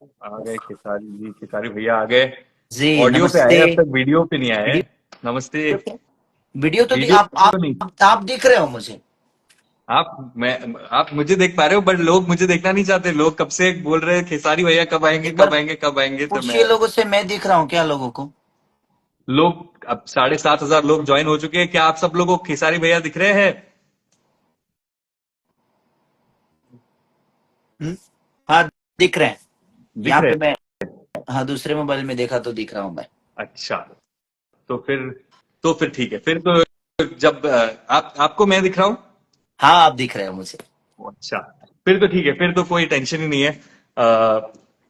आ गए खेसारी जी, खेसारी भैया आ गए। जी ऑडियो पे नमस्ते। आए, अब तक वीडियो पे नहीं आए। वीडियो नमस्ते। क्या? वीडियो तो वीडियो तो नहीं। आप दिख रहे हो मुझे। मैं आप मुझे देख पा रहे हो, बट लोग मुझे देखना नहीं चाहते। लोग कब से बोल रहे हैं खेसारी भैया कब आएंगे, एक कब बार आएंगे, कब आएंगे, तो पूछिए मैं। लोगों से, मैं दिख रहा हूँ क्या लोगों को? लोग अब 7,500 लोग ज्वाइन हो चुके हैं। क्या आप सब लोगों को खेसारी भैया दिख रहे हैं? हम्म? हाँ, दिख रहे हैं। दिख यहाँ रहे पे हैं। मैं, हाँ, दूसरे मोबाइल में देखा तो दिख रहा हूँ मैं। अच्छा। तो फिर तो फिर ठीक है। फिर तो जब आप आपको मैं दिख रहा हूँ। हाँ, आप दिख रहे हो मुझे। अच्छा। फिर तो ठीक है, फिर तो कोई टेंशन ही नहीं है।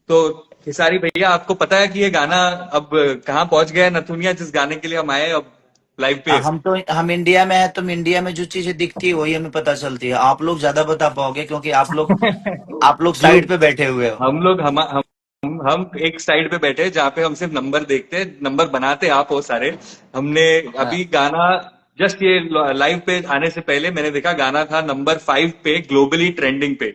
तो खेसारी भैया, आपको पता है कि ये गाना अब कहाँ पहुंच गया है? नथुनिया, जिस गाने के लिए हम आए अब लाइव पे। हम इंडिया में हैं, तो इंडिया में जो चीजें दिखती है वही हमें पता चलती है। आप लोग ज्यादा बता पाओगे क्योंकि आप लोग साइड लोग पे बैठे हुए हो। हम लोग हम एक साइड पे बैठे हैं, जहाँ पे हम सिर्फ नंबर देखते हैं, नंबर बनाते आप हो सारे। हमने हाँ। अभी गाना जस्ट ये लाइव पे आने से पहले मैंने देखा, गाना था नंबर 5 पे ग्लोबली ट्रेंडिंग पे।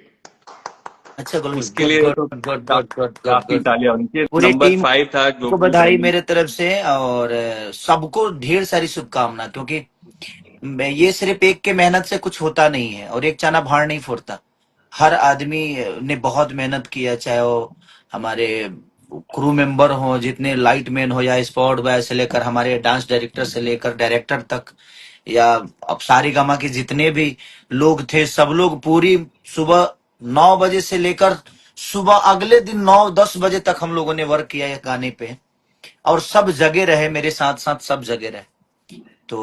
अच्छा, गुड उसके गुड लिए गुड तो गुड गुड गुड गुड काफी गुड। तालियां उनकी। पूरी नंबर टीम 5 था को ग्लोबली बधाई ट्रेंडिंग। मेरे तरफ से, और सबको ढेर सारी शुभकामना, क्योंकि ये सिर्फ एक के मेहनत से कुछ होता नहीं है, और एक चना भार नहीं फोड़ता। हर आदमी ने बहुत मेहनत किया, चाहे वो हमारे क्रू मेंबर हो, जितने लाइट मैन हो, या स्पॉट बॉय से लेकर हमारे डांस डायरेक्टर से लेकर डायरेक्टर तक, या अब सारेगामा के जितने भी लोग थे, सब लोग पूरी सुबह 9 बजे से लेकर सुबह अगले दिन 9-10 बजे तक हम लोगों ने वर्क किया है गाने पे। और सब जगह रहे मेरे साथ साथ, सब जगह रहे। तो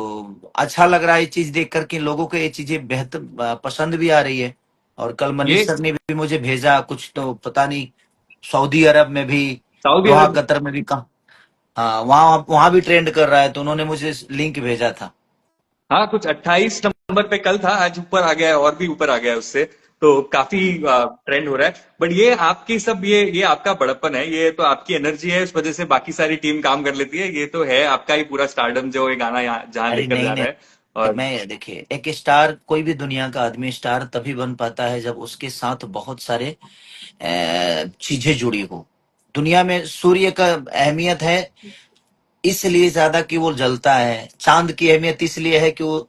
अच्छा लग रहा है ये चीज देख करके, लोगों को ये चीजें बेहतर पसंद भी आ रही है। और कल ये मनीष सर ने भी मुझे भेजा कुछ, तो पता नहीं, सऊदी अरब में भी, सऊदी दोहा अरब। कतर में भी, कहा, हाँ, वहां वहां भी ट्रेंड कर रहा है, तो उन्होंने मुझे लिंक भेजा था। हाँ, कुछ 28 नंबर पे कल था, आज ऊपर आ गया है, और भी ऊपर आ गया है उससे। तो काफी ट्रेंड हो रहा है। बट ये आपकी सब, ये आपका बड़प्पन है, ये तो आपकी एनर्जी है, उस वजह से बाकी सारी टीम काम कर लेती है। ये तो है आपका ही पूरा स्टारडम, जो ये गाना यहाँ जहाँ अरे लेकर नहीं जा रहा नहीं, है। और मैं देखिए, एक स्टार, कोई भी दुनिया का आदमी स्टार तभी बन पाता है जब उसके साथ बहुत सारे चीजें जुड़ी हो। दुनिया में सूर्य का अहमियत है इसलिए ज्यादा कि वो जलता है। चांद की अहमियत इसलिए है कि वो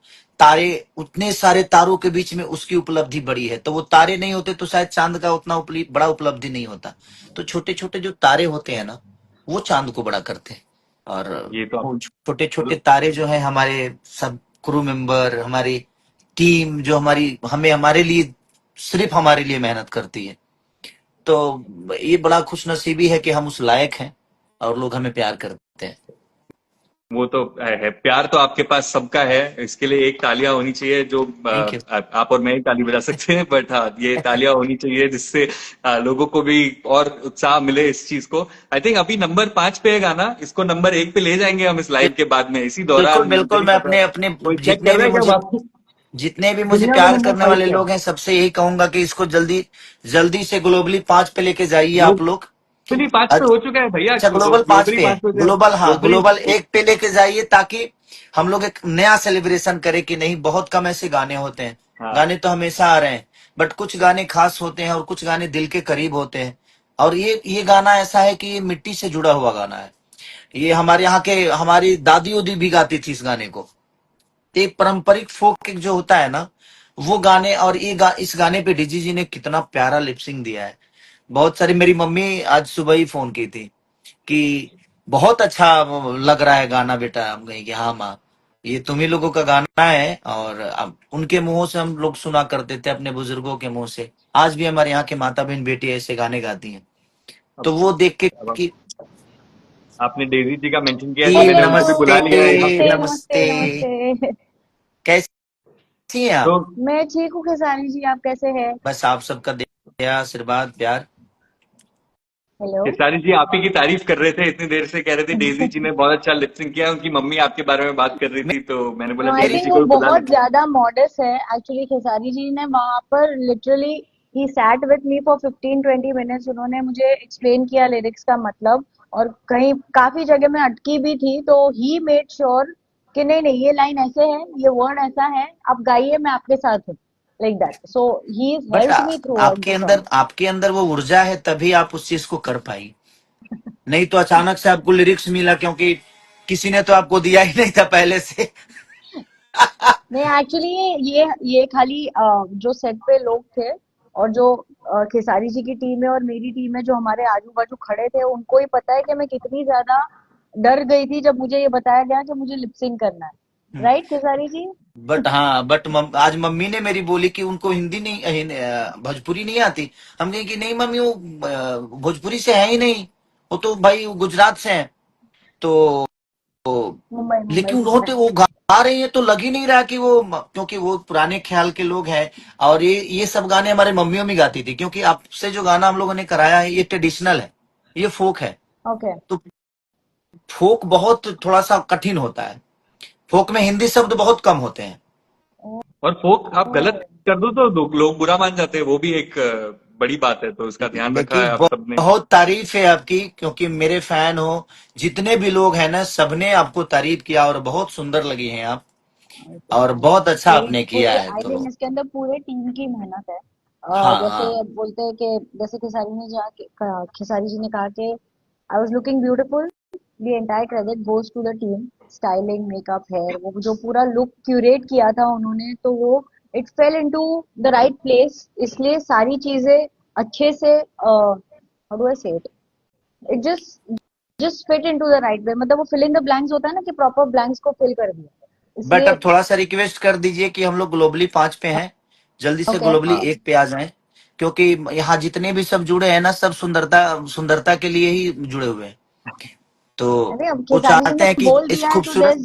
तारे, उतने सारे तारों के बीच में उसकी उपलब्धि बड़ी है। तो वो तारे नहीं होते तो शायद चांद का उतना बड़ा उपलब्धि नहीं होता। तो छोटे छोटे जो तारे होते हैं ना, वो चांद को बड़ा करते हैं। और ये तो वो छोटे छोटे तारे जो है हमारे सब क्रू मेंबर, हमारी टीम जो हमारी, हमें हमारे लिए, सिर्फ हमारे लिए मेहनत करती है। तो ये बड़ा खुशनसीबी है कि हम उस लायक हैं और लोग हमें प्यार करते हैं। वो तो है, प्यार तो आपके पास सबका है। इसके लिए एक तालियां होनी चाहिए, जो थैंक यू। आप और मैं ही ताली बजा सकते हैं, बट हाँ, ये तालियां होनी चाहिए जिससे लोगों को भी और उत्साह मिले इस चीज को। आई थिंक अभी नंबर 5 पे है गाना, इसको नंबर 1 पे ले जाएंगे हम इस लाइव के बाद में, इसी बिल्कुल दौरान। मुझे बिल्कुल, नहीं मैं पता, अपने अपने कोई चेक जितने कर रहा भी है क्या मुझे वापस? जितने भी मुझे दुनिया में प्यार नंबर करने 5 वाले पे है। लोग हैं, सबसे यही कहूंगा कि इसको जल्दी जल्दी से ग्लोबली 5 पे लेके जाइए आप लोग। ग्लोबली 5 पे हो चुका है भैया, अच्छा, ग्लोबल 5 ग्लोबली पे है। 5 पे। ग्लोबल, हाँ, ग्लोबली ग्लोबल 1 पे लेके जाइए, ताकि हम लोग एक नया सेलिब्रेशन करें कि नहीं, बहुत कम ऐसे गाने होते हैं। हाँ। गाने तो हमेशा आ रहे हैं, बट कुछ गाने खास होते हैं और कुछ गाने दिल के करीब होते हैं। और ये गाना ऐसा है कि ये मिट्टी से जुड़ा हुआ गाना है। ये हमारे यहाँ के, हमारी दादी उदी भी गाती थी इस गाने को। तो एक पारंपरिक फोक एक जो होता है ना, वो गाने, और इस गाने पे डीजी जी ने कितना प्यारा लिपसिंग दिया है। बहुत सारी, मेरी मम्मी आज सुबह ही फोन की थी कि बहुत अच्छा लग रहा है गाना बेटा। हम कहे कि हाँ माँ, ये तुम ही लोगों का गाना है। और अब उनके मुंहों से हम लोग सुना करते थे, अपने बुजुर्गों के मुंह से। आज भी हमारे यहाँ के माता बहन बेटी ऐसे गाने गाती हैं। तो अब वो देख के अब कि, आपने डेजी जी का मेंशन किया है, तो जी मैंने हेलो। उनको भी नमस्ते। बुला लिया है यहाँ पे। नमस्ते नमस्ते नमस्ते। नमस्ते। कैसी हैं तो आप? मैं ठीक हूँ खेसारी जी, आप कैसे हैं? बस आप सबका दया, आशीर्वाद, प्यार। हेलो। खेसारी जी आप ही की तारीफ कर रहे थे इतनी देर से, कह रहे थे डेजी जी ने बहुत अच्छा लिपसिंग किया। उनकी मम्मी आपके बारे में बात कर रही मे- थी, तो मैंने बोला नो, आई डेजी मेरी थिंक जी वो को भी बुला बहुत लेते हैं। ज्यादा मॉडेस्ट है। एक्चुअली खेसारी जी ने वहां पर literally he sat with me for 15-20 minutes. उन्होंने मुझे एक्सप्लेन किया लिरिक्स का मतलब, और कहीं काफी जगह में अटकी भी थी, तो ही मेड श्योर कि नहीं नहीं, ये लाइन ऐसे है, ये वर्ड ऐसा है, आप गाइए, मैं आपके साथ हूँ। like that. So he's but helped me throughout the song. आपके अंदर वो ऊर्जा है तभी आप उस चीज को कर पाई, नहीं तो अचानक से आपको लिरिक्स मिला क्योंकि किसी ने तो आपको दिया ही नहीं था पहले से। नहीं, एक्चुअली ये खाली जो सेट पे लोग थे और जो खेसारी जी की टीम है और मेरी टीम है जो हमारे आजू बाजू खड़े थे, उनको ही पता है कि मैं कितनी ज्यादा डर गई थी जब मुझे ये बताया गया कि मुझे लिपसिंग करना है, राइट खेसारी जी? बट हाँ, आज मम्मी ने मेरी बोली कि उनको हिंदी नहीं भोजपुरी नहीं आती। हम कहे कि नहीं मम्मी, वो भोजपुरी से है ही नहीं, वो तो भाई गुजरात से है। तो मुंबई मुंबई लेकिन मुंबई। वो गा रही है तो लग ही नहीं रहा कि वो क्योंकि वो पुराने ख्याल के लोग हैं। और ये सब गाने हमारे मम्मी मम्मी गाती थी, क्योंकि आपसे जो गाना हम लोगों ने कराया है ये ट्रेडिशनल है, ये फोक है। ओके। तो फोक बहुत थोड़ा सा कठिन होता है, फोक में हिंदी शब्द बहुत कम होते हैं। और फोक आप गलत कर दो तो लोग बुरा मान जाते हैं, वो भी एक बड़ी बात है, तो उसका ध्यान रखा है लेकिन आप सबने। बहुत तारीफ है आपकी, क्योंकि मेरे फैन हो, जितने भी लोग हैं ना, सबने आपको तारीफ किया और बहुत सुंदर लगी हैं आप, और बहुत अच्छा पूरी आपने किया पूरी है। आई तो थिंक इसके अंदर पूरे टीम की मेहनत है। हाँ जैसे हाँ, बोलते हैं कि जैसे खेसारी जी ने कहा कि I was looking beautiful, the entire credit goes to the team, styling makeup hair, वो जो पूरा लुक क्यूरेट किया था उन्होंने, तो वो it fail into the right place, इसलिए सारी चीजें अच्छे से हाउ डू आई से it, it just fit into the right way, मतलब वो फिल इन द ब्लैंक्स होता है ना कि प्रॉपर ब्लैंक्स को फिल कर दिया, बट इसलिए। अब थोड़ा सा रिक्वेस्ट कर दीजिए कि हम लोग ग्लोबली 5 पे हैं, जल्दी से ओके। ग्लोबली 1 पे आ जाएं, क्योंकि यहाँ जितने भी सब जुड़े हैं ना, सब सुंदरता सुंदरता के लिए ही जुड़े हुए हैं। तो अरे अब वो खेसारी जी चाहते ने हैं कि बोल इस दिया है तो खूबसूरत,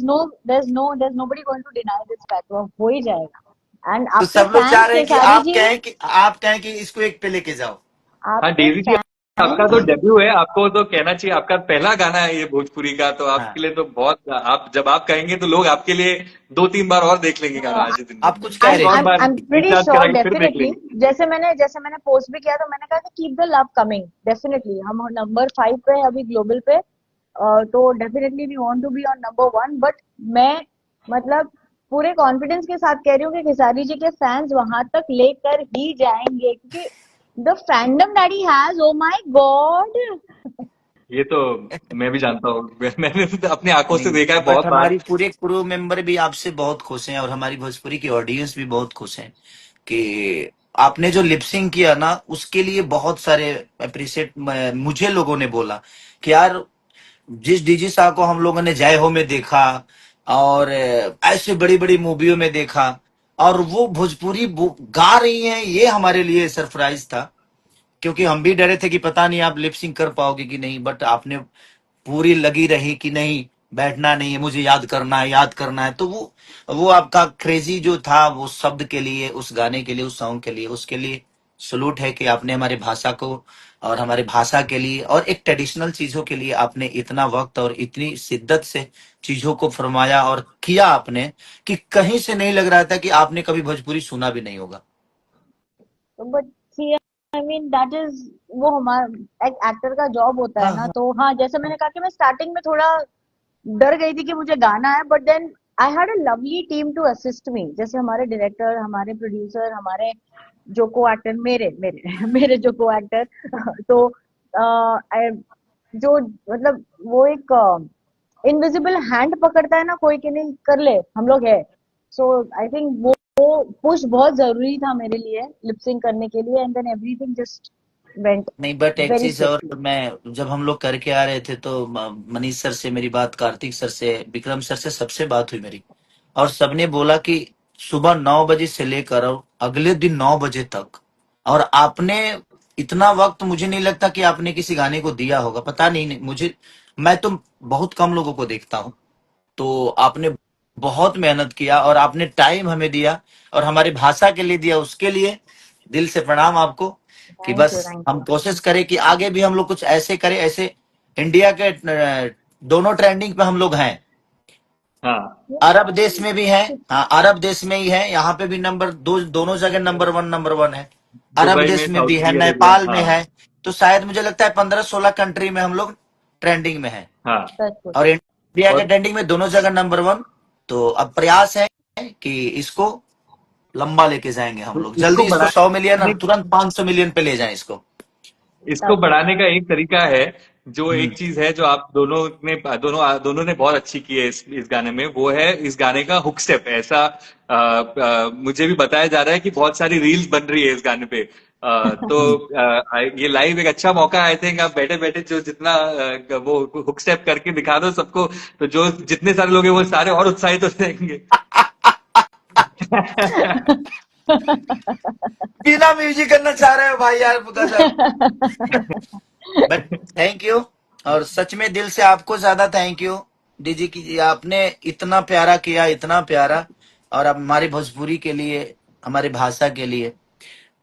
there's nobody going to deny this fact, वो हो ही जाएगा। एंड तो आपके सब लोग चाह फैंस रहे हैं कि खेसारी जी, आप कहें कि इसको 1 पे लेके जाओ। हाँ आपके डेजी जी, आपका तो फैंस। डेब्यू है, आपको तो कहना चाहिए, आपका पहला गाना है ये भोजपुरी का, तो हाँ, आपके लिए तो बहुत, आप जब आप कहेंगे तो लोग आपके लिए 2-3 बार और देख लेंगे गाना आज ही दिन आप में, कुछ कह रहे एक और थे। बार I'm pretty रिचार्ज sure करा के फिर देख डेफिनेटली, लेंगे। जैसे मैंने पोस्ट भी किया तो मैंने कहा कि keep the love coming, definitely हम नंबर 5 पे है अभी ग्लोबल पे, तो definitely we want to be on number 1, but मैं मतलब पूरे कॉन्फिडेंस के साथ कह रही हूँ कि खेसारी जी के फैंस वहां तक लेकर ही जाएंगे, क्योंकि the fandom that he has, oh my God. ये तो मैं भी जानता हूँ मैंने तो अपनी आंखों से नहीं, देखा है बट बहुत बार। हमारी पूरे क्रू मेंबर भी आपसे बहुत खुश हैं, और हमारी भोजपुरी की ऑडियंस भी बहुत खुश है कि आपने जो लिपसिंग किया ना, उसके लिए बहुत सारे अप्रिशिएट मुझे लोगों ने बोला कि यार, जिस डीजी साहब को हम लोगों ने जय हो में देखा और ऐसे बड़ी बड़ी मूवियों में देखा, और वो भोजपुरी गा रही हैं, ये हमारे लिए सरप्राइज था, क्योंकि हम भी डरे थे कि पता नहीं आप लिपसिंग कर पाओगे कि नहीं। बट आपने पूरी लगी रही कि नहीं, बैठना नहीं है, मुझे याद करना है, याद करना है। तो वो आपका क्रेजी जो था, वो शब्द के लिए, उस गाने के लिए, उस सॉन्ग के लिए, उसके लिए सलूट है कि आपने हमारी भाषा को और हमारे भाषा के लिए और एक ट्रेडिशनल चीजों के लिए आपने इतना वक्त और इतनी शिद्दत से चीजों को फरमाया और किया आपने, कि कहीं से नहीं लग रहा था कि आपने कभी भोजपुरी सुना भी नहीं होगा। But see, I mean that is, वो हमारा एक एक्टर का जॉब होता है हाँ ना, हाँ, तो हाँ, जैसे मैंने कहा कि मैं स्टार्टिंग में थोड़ा डर गई थी कि मुझे गाना है, but then I had a lovely team to assist me, जैसे हमारे डायरेक्टर, हमारे प्रोड्यूसर, हमारे जो को एक्टर, मेरे मेरे मेरे जो को एक्टर, तो जो मतलब वो एक इनविजिबल हैंड पकड़ता है ना कोई, कि नहीं कर ले, हम लोग है। सो आई थिंक वो पुश बहुत जरूरी था मेरे लिए लिपसिंग करने के लिए, and then everything just went नहीं, बट एक वेरी चीज और, स्विफ्टली। मैं जब हम लोग करके आ रहे थे तो मनीष सर से मेरी बात, कार्तिक सर से, विक्रम सर से, सबसे बात हुई मेरी, और सबने बोला कि सुबह 9 बजे से लेकर और अगले दिन 9 बजे तक, और आपने इतना वक्त, मुझे नहीं लगता कि आपने किसी गाने को दिया होगा, पता नहीं मुझे, मैं तो बहुत कम लोगों को देखता हूँ। तो आपने बहुत मेहनत किया और आपने टाइम हमें दिया और हमारी भाषा के लिए दिया, उसके लिए दिल से प्रणाम आपको। कि थैंक बस यू, थैंक हम यू। कोशिश करें कि आगे भी हम लोग कुछ ऐसे करें, ऐसे इंडिया के दोनों ट्रेंडिंग पे हम लोग हैं। हाँ, अरब देश में भी है, हाँ, अरब देश में ही है, यहाँ पे भी नंबर 2, दोनों जगह नंबर 1 है। अरब दुबई देश में, में भी है, सऊदी अरेबिया, नेपाल में हाँ। है। तो शायद मुझे लगता है 15-16 कंट्री में हम लोग ट्रेंडिंग में है, हाँ, सच कुछ। और इंडिया के और ट्रेंडिंग में दोनों जगह नंबर 1। तो अब प्रयास है कि इसको लंबा लेके जाएंगे हम लोग, इसको जल्दी इसको 100 मिलियन और बढ़ाने तुरंत 500 मिलियन पे ले जाएं इसको। इसको तब बढ़ाने का एक तरीका है, जो हम्म। एक चीज है जो आप दोनों ने बहुत अच्छी की है इस गाने में, वो है इस गाने का हुक स्टेप। ऐसा मुझे भी बताया जा रहा है कि बहुत सारी रील्स बन रही है इस गाने पे। तो ये लाइव एक अच्छा मौका, आई थिंक आप बैठे बैठे जो जितना वो हुक स्टेप करके दिखा दो सबको, तो जो जितने सारे लोग हैं वो सारे और उत्साहित हो जाएंगे। बिना म्यूजिक करना चाह रहे हो भाई यार गजब। बट थैंक यू, और सच में दिल से आपको ज्यादा थैंक यू डीजी की, आपने इतना प्यारा किया, इतना प्यारा। और अब हमारी भोजपुरी के लिए, हमारी भाषा के लिए,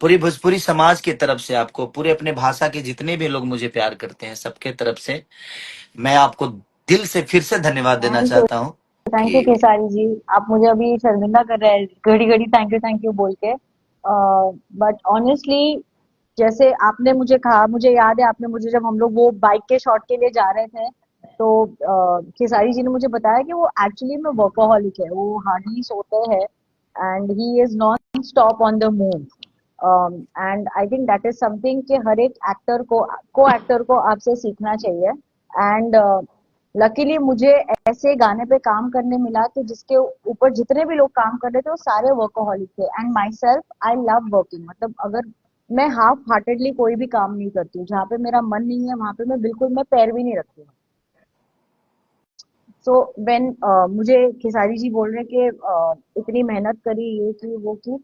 पूरी भोजपुरी समाज की तरफ से आपको, पूरे अपने भाषा के जितने भी लोग मुझे प्यार करते हैं सबके तरफ से मैं आपको दिल से फिर से धन्यवाद देना थैंक यू, चाहता हूँ थैंक यू कि खेसारी जी। आप मुझे अभी शर्मिंदा कर रहे हैं घड़ी घड़ी थैंक यू बोल के। बट ऑनेस्टली, जैसे आपने मुझे कहा, मुझे याद है आपने मुझे, जब हम लोग वो बाइक के शॉट के लिए जा रहे थे, तो खेसारी जी ने मुझे बताया कि वो एक्चुअली में वर्कोहॉलिक है, वो हार्डली सोते हैं and he is non stop on the move. And I think that is something कि हर एक एक्टर को आपसे सीखना चाहिए। एंड लकीली मुझे ऐसे गाने पे काम करने मिला कि जिसके ऊपर जितने भी लोग काम कर रहे थे वो सारे वर्कोहॉलिक थे। And my self, I love working. मतलब अगर मैं हाफ हार्टेडली कोई भी काम नहीं करती हूँ, जहाँ पे मेरा मन नहीं है वहां पे मैं बिल्कुल मैं पैर भी नहीं रखती हूँ। सो व्हेन मुझे खेसारी जी बोल रहे कि इतनी मेहनत करी, ये की वो की,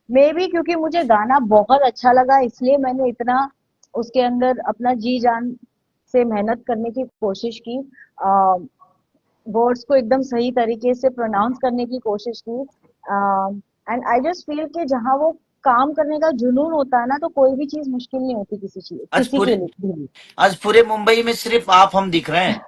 मे बी क्योंकि मुझे गाना बहुत अच्छा लगा इसलिए मैंने इतना उसके अंदर अपना जी जान से मेहनत करने की कोशिश की, वर्ड्स को एकदम सही तरीके से प्रोनाउंस करने की कोशिश की। एंड आई जस्ट फील कि जहाँ वो काम करने का जुनून होता है ना, तो कोई भी चीज मुश्किल नहीं होती आज किसी के पूरे लिए। आज पूरे मुंबई में सिर्फ आप हम दिख रहे हैं,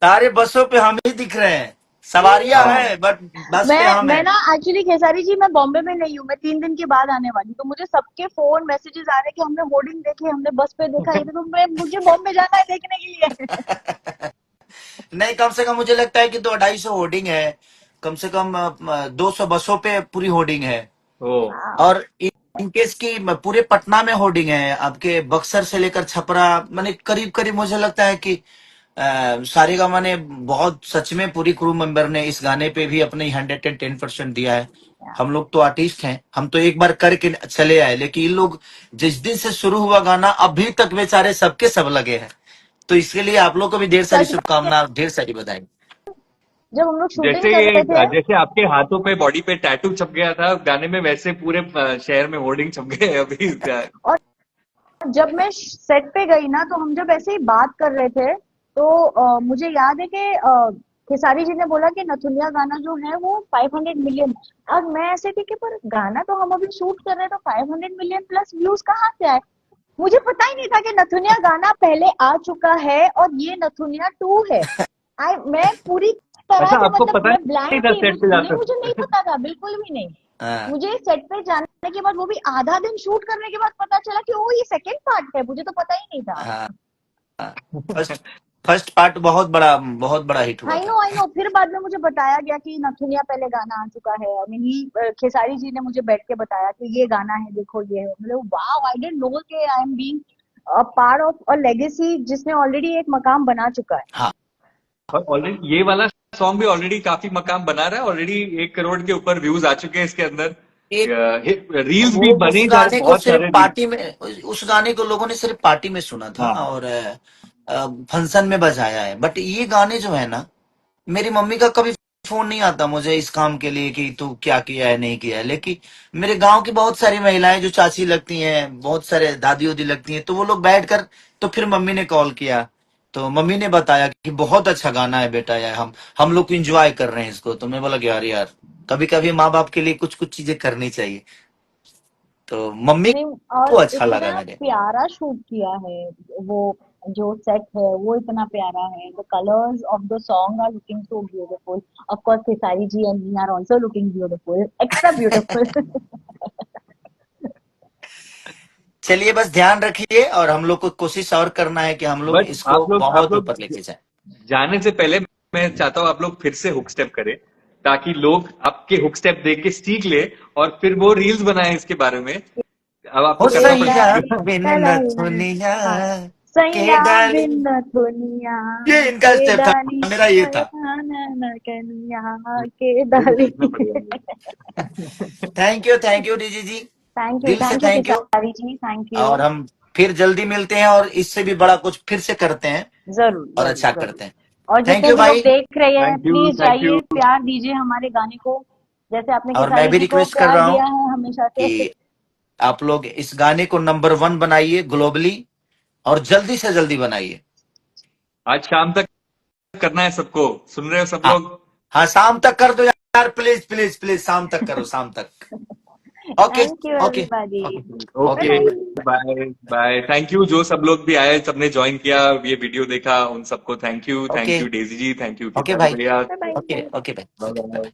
सारे बसों पे हम ही दिख रहे हैं, सवारियां हाँ, हैं बट बस पे हम मैं हैं। ना एक्चुअली खेसारी जी, मैं बॉम्बे में नहीं हूँ, मैं 3 दिन के बाद आने वाली हूँ, तो मुझे सबके फोन मैसेजेस आ रहे हैं कि हमने होर्डिंग देखे, हमने बस पे देखा, ये तो मैं मुझे बॉम्बे जाना है देखने के लिए। नहीं, कम से कम मुझे लगता है कि 200-250 होर्डिंग है, कम से कम 200 बसों पे पूरी होर्डिंग है। ओ, और इनकेस की पूरे पटना में होर्डिंग है, आपके बक्सर से लेकर छपरा, मैंने करीब करीब मुझे लगता है कि सारेगामा ने बहुत, सच में पूरी क्रू मेंबर ने इस गाने पे भी अपने 110% दिया है। हम लोग तो आर्टिस्ट हैं, हम तो एक बार करके चले आए, लेकिन इन लोग जिस दिन से शुरू हुआ गाना अभी तक बेचारे सबके सब लगे हैं। तो इसके लिए आप लोग को भी ढेर सारी सच में, शुभकामनाएं, ढेर सारी बधाई। जब हम लोग जैसे शूटिंग कर रहे थे, जैसे आपके हाथों पे बॉडी पे टैटू छप गया था गाने में, वैसे पूरे शहर में होर्डिंग छप गए हैं अभी। और जब मैं सेट पे गई ना, तो हम जब ऐसे ही बात कर रहे थे, तो मुझे याद है कि खेसारी जी ने बोला कि नथुनिया गाना जो है वो 500 मिलियन। अब मैं ऐसे थी कि पर गाना तो हम अभी शूट कर रहे हैं, तो 500 मिलियन प्लस व्यूज कहाँ से आए? मुझे पता ही नहीं था कि नथुनिया गाना पहले आ चुका है और ये नथुनिया 2 है। मैं पूरी तरह अच्छा, से, आपको मतलब पता मैं नहीं ब्लैंक था थी, सेट पे नहीं जाते? मुझे नहीं पता था, बिल्कुल भी नहीं। हाँ, मुझे सेट पे जाने के बाद, वो भी आधा दिन शूट करने के बाद पता चला कि ओ ये सेकंड पार्ट है, मुझे तो पता ही नहीं था। हाँ, हाँ। फर्स्ट फर्स्ट पार्ट बहुत बड़ा हिट हुआ था। आई नो, फिर बाद में मुझे बताया गया कि नथुनिया पहले गाना आ चुका है। I mean he Khesari ji ने मुझे बैठ के बताया कि ये गाना है, देखो ये है। मतलब वाओ, आई डिडंट नो कि I am being a part of a legacy जिसने ऑलरेडी एक मकाम बना चुका है। हाँ, और ऑलरेडी ये वाला सॉन्ग भी ऑलरेडी काफी मकाम बना रहा है, ऑलरेडी 1 करोड़ के ऊपर व्यूज आ चुके हैं इसके अंदर। एक रील्स वो भी उस बने जा रहे, गाने को बहुत सिर्फ सारे रील्स। पार्टी में, उस गाने को लोगों ने सिर्फ पार्टी में सुना था हाँ, और फंक्शन में बजाया है। बट ये गाने जो है ना, मेरी मम्मी का कभी फोन नहीं आता मुझे इस काम के लिए कि तू क्या किया है नहीं किया है, लेकिन मेरे गांव की बहुत सारी महिलाएं जो चाची लगती हैं, बहुत सारे दादी उदी लगती हैं, तो वो लोग बैठ कर, तो फिर मम्मी ने कॉल किया, तो मम्मी ने बताया कि बहुत अच्छा गाना है बेटा, यार हम लोग इंजॉय कर रहे हैं इसको। तो मैं बोला कि यार यार, कभी कभी माँ बाप के लिए कुछ कुछ चीजें करनी चाहिए। तो मम्मी नहीं, को और अच्छा लगा इतना मेरे। प्यारा शूट किया है वो, जो सेट है वो इतना प्यारा है। The colours of the song are looking so beautiful. Of course Khesari ji and me are also looking beautiful, extra beautiful. चलिए बस ध्यान रखिए, और हम लोग को कोशिश और करना है कि हम लोग बट इसको आप बहुत लोग ऊपर लेके जाएं। जाने से पहले मैं चाहता हूँ आप लोग फिर से हुक स्टेप करें, ताकि लोग आपके हुक स्टेप देख के सीख ले और फिर वो रील्स बनाए इसके बारे में। अब आपको हो करना सैया पड़ेगा। बिन नथुनिया हाँ के सैया डाली, बिन दुनिया ये इनका के स्टेप था, डाली मेरा ये था। न कन्या के मेरे को डाली। सीखना पड़ेगा। थैंक यू डीजी जी, दिल से thank you thank you. Khesari ji, thank you. और हम फिर जल्दी मिलते हैं और इससे भी बड़ा कुछ फिर से करते हैं जरूर और जरूर अच्छा जरूर। करते हैं। और थैंक जितने यू भी लोग भाई। देख रहे हैं थैंक यू, प्लीज थैंक जाइए, यू। प्यार दीजिए हमारे गाने को, जैसे आपने और मैं खेसारी भी जी को रिक्वेस्ट कर प्यार रहा हूं दिया है हमेशा से। कि आप लोग इस गाने को नंबर 1 बनाइए ग्लोबली, और जल्दी से जल्दी बनाइए। आज शाम तक करना है सबको, सुन रहे हो सब हाँ लोग? हाँ, शाम तक कर दो यार, प्लीज प्लीज प्लीज, शाम तक करो, शाम तक। Okay thank you okay everybody. Okay. Okay, bye bye. Thank you जो सब लोग भी आए, सबने ज्वाइन किया, ये वीडियो देखा, उन सबको thank okay you Daisy ji, thank you okay Khesari भाई। भैया। Bye bye. ओके ओके भाई, बाय ओके बाय। बाय।